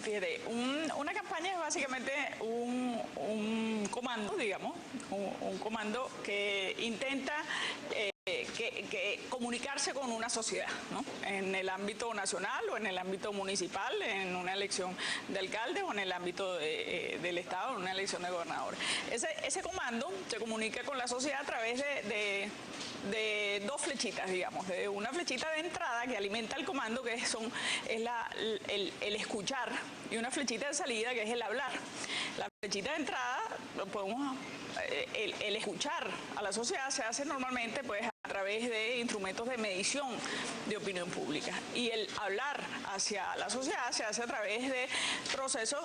fíjate, una campaña es básicamente un comando, digamos, un comando que intenta comunicarse con una sociedad, ¿no? En el ámbito nacional o en el ámbito municipal, en una elección de alcalde o en el ámbito del Estado, en una elección de gobernador. Ese comando se comunica con la sociedad a través de dos flechitas, digamos, de una flechita de entrada que alimenta el comando, que es el escuchar, y una flechita de salida, que es el hablar. La flechita de entrada, el escuchar a la sociedad se hace normalmente pues a través de instrumentos de medición de opinión pública, y el hablar hacia la sociedad se hace a través de procesos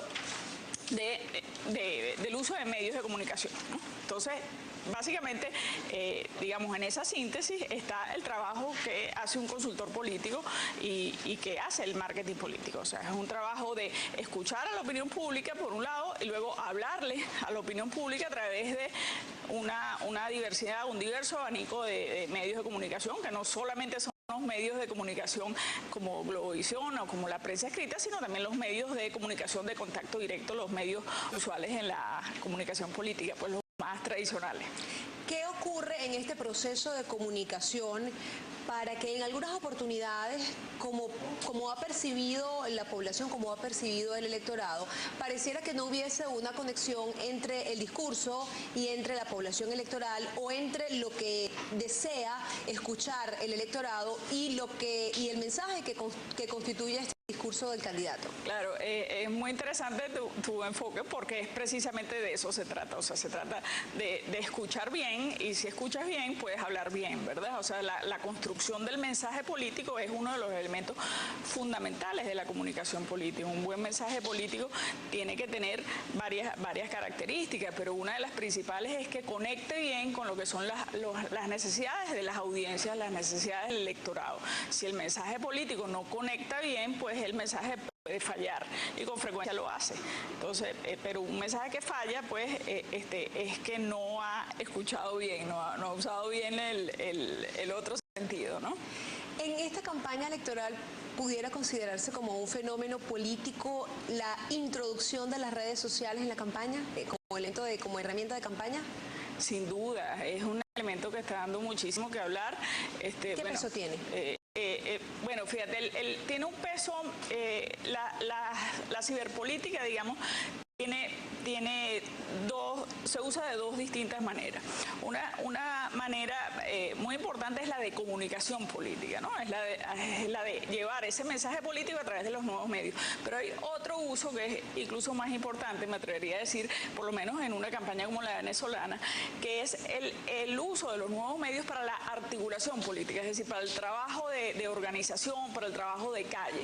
del uso de medios de comunicación, ¿no? Entonces, básicamente, digamos, en esa síntesis está el trabajo que hace un consultor político y que hace el marketing político. O sea, es un trabajo de escuchar a la opinión pública, por un lado, y luego hablarle a la opinión pública a través de una diversidad, un diverso abanico de medios de comunicación, que no solamente son los medios de comunicación como Globovisión o como la prensa escrita, sino también los medios de comunicación de contacto directo, los medios usuales en la comunicación política, pues los más tradicionales. ¿Qué ocurre en este proceso de comunicación para que en algunas oportunidades, como ha percibido la población, como ha percibido el electorado, pareciera que no hubiese una conexión entre el discurso y entre la población electoral, o entre lo que desea escuchar el electorado y el mensaje que constituye este discurso del candidato? Claro, es muy interesante tu enfoque, porque es precisamente de eso se trata. O sea, se trata de escuchar bien, y si escuchas bien puedes hablar bien, ¿verdad? O sea, la construcción del mensaje político es uno de los elementos fundamentales de la comunicación política. Un buen mensaje político tiene que tener varias características, pero una de las principales es que conecte bien con lo que son las necesidades de las audiencias, las necesidades del electorado. Si el mensaje político no conecta bien, pues el mensaje puede fallar, y con frecuencia lo hace. Entonces, pero un mensaje que falla, pues, es que no ha escuchado bien, no ha usado bien el otro sentido, ¿no? En esta campaña electoral, ¿pudiera considerarse como un fenómeno político la introducción de las redes sociales en la campaña, como herramienta de campaña? Sin duda, es un elemento que está dando muchísimo que hablar. ¿Qué peso tiene? Bueno, fíjate, tiene un peso, la ciberpolítica, digamos, se usa de dos distintas maneras. Una manera muy importante es la de comunicación política, ¿no? Es la de llevar ese mensaje político a través de los nuevos medios. Pero hay otro uso que es incluso más importante, me atrevería a decir, por lo menos en una campaña como la venezolana, que es el uso de los nuevos medios para la articulación política, es decir, para el trabajo de organización, para el trabajo de calle.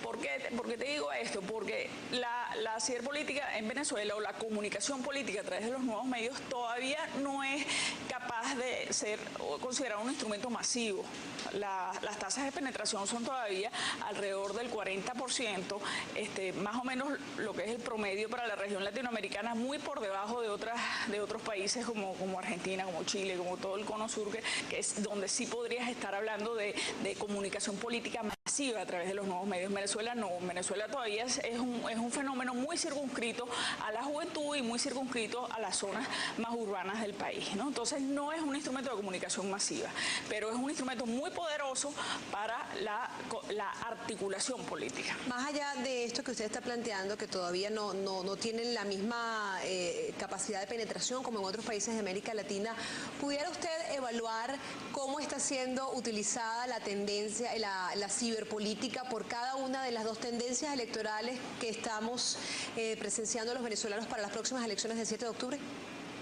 ¿Por qué te digo esto? Porque la ciberpolítica en Venezuela, o la comunicación política a través de los nuevos medios, todavía no es capaz de ser considerado un instrumento masivo. Las tasas de penetración son todavía alrededor del 40%, más o menos lo que es el promedio para la región latinoamericana, muy por debajo de otros países como Argentina, como Chile, como todo el cono sur, que es donde sí podrías estar hablando de comunicación política masiva a través de los nuevos medios. Venezuela no, Venezuela todavía es un fenómeno muy circunscrito a la juventud y muy circunscrito a las zonas más urbanas del país, ¿no? Entonces no es un instrumento de comunicación masiva, pero es un instrumento muy poderoso para la articulación política. Más allá de esto que usted está planteando, que todavía no tienen la misma capacidad de penetración como en otros países de América Latina, ¿pudiera usted evaluar cómo está siendo utilizada la tendencia, la ciberpolítica por cada una de las dos tendencias electorales que estamos presenciando los venezolanos para las próximas elecciones del 7 de octubre?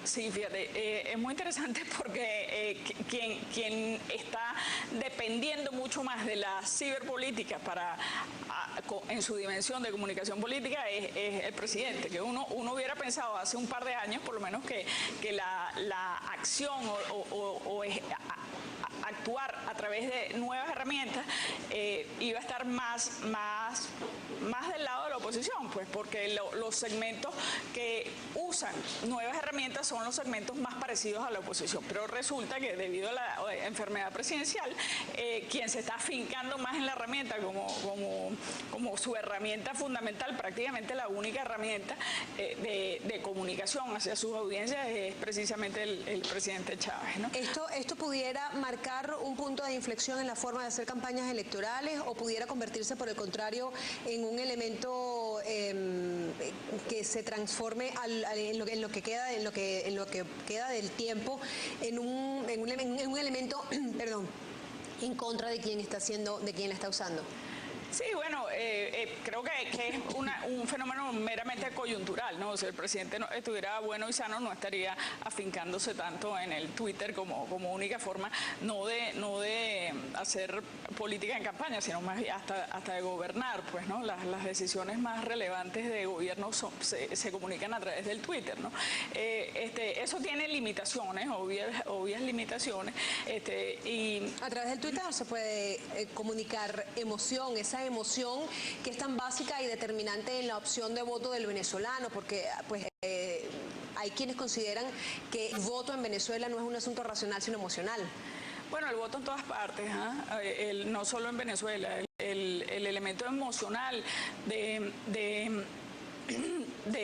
Sí, fíjate, es muy interesante porque quien está dependiendo mucho más de la ciberpolítica en su dimensión de comunicación política es el presidente, que uno hubiera pensado hace un par de años por lo menos que la acción actuar a través de nuevas herramientas iba a estar más más del lado de la oposición, pues porque los segmentos que usan nuevas herramientas son los segmentos más parecidos a la oposición. Pero resulta que debido a la enfermedad presidencial, quien se está afincando más en la herramienta como su herramienta fundamental, prácticamente la única herramienta de comunicación hacia sus audiencias, es precisamente el presidente Chávez, ¿no? ¿Esto pudiera marcar un punto de inflexión en la forma de hacer campañas electorales o pudiera convertirse, por el contrario, en un elemento que se transforme en lo que queda del tiempo en un elemento perdón, en contra de quien la está usando? Sí, bueno, creo que es un fenómeno meramente coyuntural, ¿no? Si el presidente no estuviera bueno y sano, no estaría afincándose tanto en el Twitter como única forma, no de hacer política en campaña, sino más hasta de gobernar, pues, ¿no? Las decisiones más relevantes de gobierno se comunican a través del Twitter, ¿no? Eso tiene limitaciones, obvias limitaciones, y a través del Twitter se puede comunicar emoción, esa emoción que es tan básica y determinante en la opción de voto del venezolano, porque pues hay quienes consideran que el voto en Venezuela no es un asunto racional, sino emocional. Bueno, el voto en todas partes, no solo en Venezuela, el elemento emocional de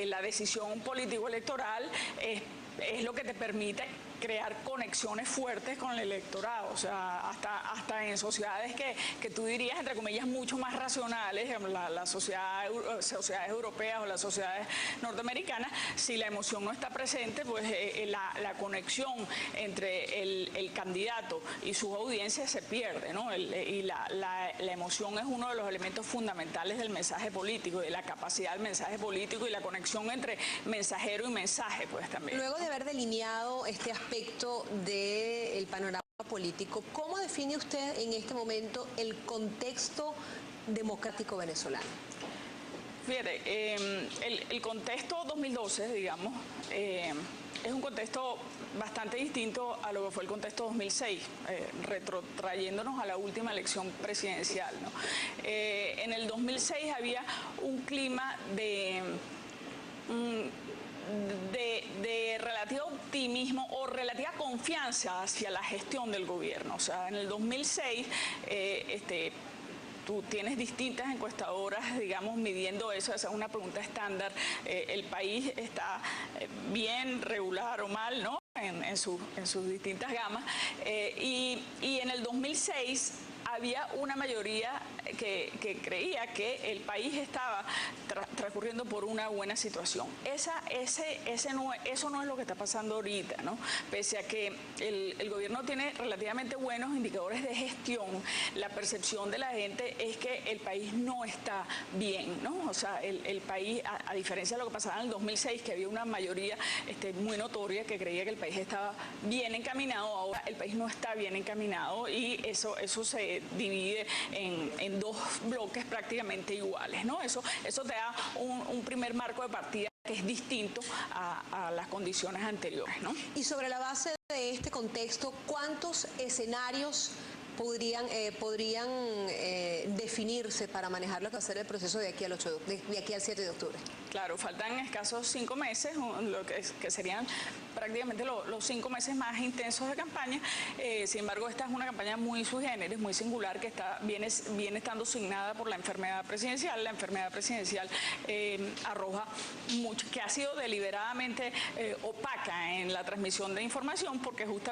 la decisión político-electoral es lo que te permite crear conexiones fuertes con el electorado, o sea, hasta en sociedades que tú dirías, entre comillas, mucho más racionales, las sociedades europeas o las sociedades norteamericanas, si la emoción no está presente, pues la conexión entre el candidato y sus audiencias se pierde, ¿no? Y la emoción es uno de los elementos fundamentales del mensaje político, de la capacidad del mensaje político y la conexión entre mensajero y mensaje, pues también. Luego de haber delineado este aspecto del panorama político, ¿cómo define usted en este momento el contexto democrático venezolano? Fíjate, el contexto 2012, digamos, es un contexto bastante distinto a lo que fue el contexto 2006, retrotrayéndonos a la última elección presidencial, ¿no? En el 2006 había un clima de relativo optimismo o relativa confianza hacia la gestión del gobierno. O sea, en el 2006 tú tienes distintas encuestadoras, digamos, midiendo eso, esa es una pregunta estándar, el país está bien, regular o mal, ¿no? En sus distintas gamas, y en el 2006 había una mayoría que creía que el país estaba transcurriendo por una buena situación. Eso no es lo que está pasando ahorita, ¿no? Pese a que el gobierno tiene relativamente buenos indicadores de gestión, la percepción de la gente es que el país no está bien, ¿no? O sea, el país, a diferencia de lo que pasaba en el 2006, que había una mayoría muy notoria que creía que el país estaba bien encaminado, ahora el país no está bien encaminado y eso se divide en dos bloques prácticamente iguales, ¿no? Eso te da un primer marco de partida que es distinto a las condiciones anteriores, ¿no? Y sobre la base de este contexto, ¿cuántos escenarios podrían definirse para manejar lo que va a ser el proceso de aquí al 7 de octubre? Claro, faltan escasos 5 meses, lo que serían prácticamente los 5 meses más intensos de campaña. Sin embargo, esta es una campaña muy sui generis, muy singular, que viene estando signada por la enfermedad presidencial. La enfermedad presidencial arroja mucho, que ha sido deliberadamente opaca en la transmisión de información, porque justamente